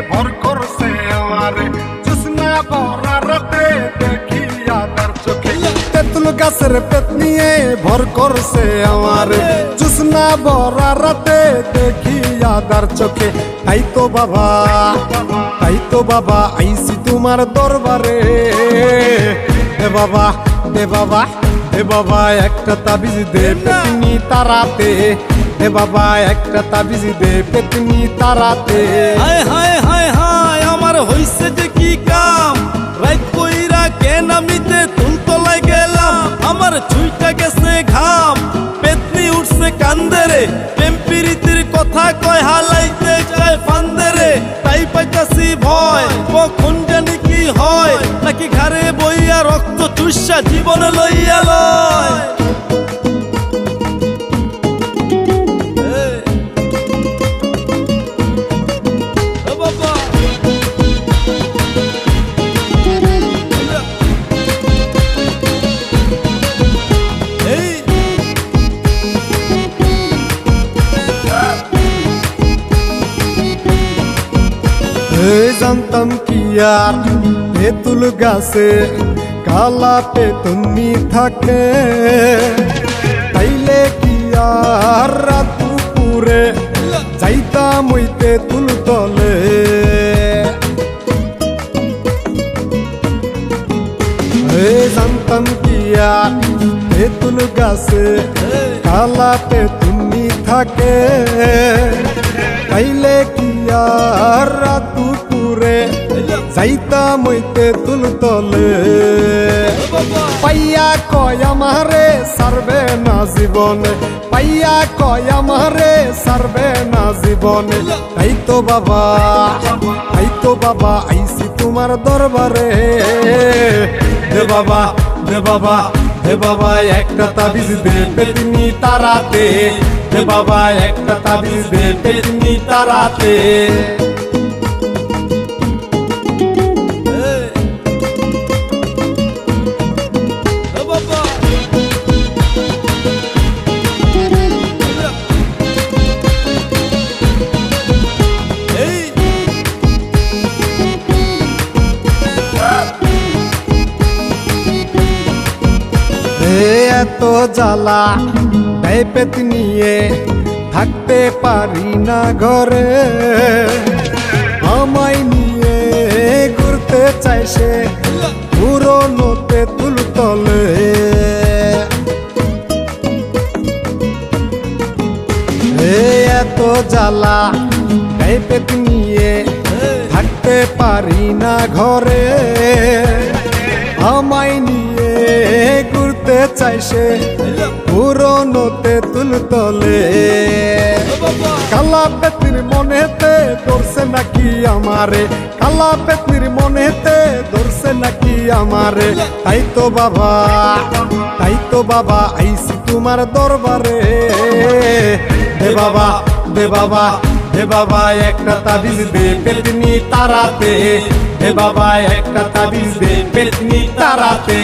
ভর করছে আমারে জোছনা ভরা রাতে দেখিয়া তার চোখে তেঁতুল গাছের পেট নিয়ে ভর করছে আমারে জোছনা ভরা রাতে দেখিয়া তার চোখে তাই তো বাবা আইছি তোমার দরবারে এ বাবা দে বাবা এ বাবা একটা তাবিজ দে পেতনি তারাতে এ বাবা একটা তাবিজ দে পেতনি তারাতে হায় হায় হায় হায় আমার হইছে যে কি কাম রাত কইরা কেন আমিতে তুলতলায় গেলাম আমার ছুইটা গেছে ঘাম পেতনি উঠছে কান্দরে প্রেম প্রীতির কথা কয় হালাইতে চায় ফান্দরে তাই পাইতাছি ভয় কখন জানি কি হয় নাকি ঘরে বইয়া রক্ত চুষা জীবন লইয়া লয় জানতাম কি আর তেঁতুল গাছে কালা পেতনি থাকে তাইলে কি আর রাত দুপুরে যাইতাম ওই তেঁতুল তলে জানতাম কি আর তেঁতুল গাছে কালা পেতনি থাকে তাইলে কি আর রাত দুপুরে যাইতাম ওই তেঁতুল তলে পাইয়া কয় আমারে সারবে না জীবনে পাইয়া কয় আমারে সারবে না জীবনে তাই তো বাবা আইছি তোমার দরবারে দে বাবা দে বাবা হে বাবা একটা তাবিজ দে পেতনি তারাতে হে বাবা একটা তাবিজ দে পেতনি তারাতে এত জ্বালা দেয় পেতনিয়ে থাকতে পারি না ঘরে আমায় নিয়ে ঘুরতে চাই সে পুরনো তেঁতুল তলে এত জ্বালা দেয় পেতনিয়ে থাকতে পারি না ঘরে আমায় নিয়ে ঘুরতে চাই সে পুরনো তেঁতুল তলে কালা পেতনির মনেতে ধরছে নাকি আমারে কালা পেতনির মনেতে ধরছে নাকি আমারে তাই তো বাবা আইছি তোমার দরবারে দে বাবা দে বাবা হে বাবা একটা তাবিজ দে পেতনি তারাতে হে বাবা একটা তাবিজ দে পেতনি তারাতে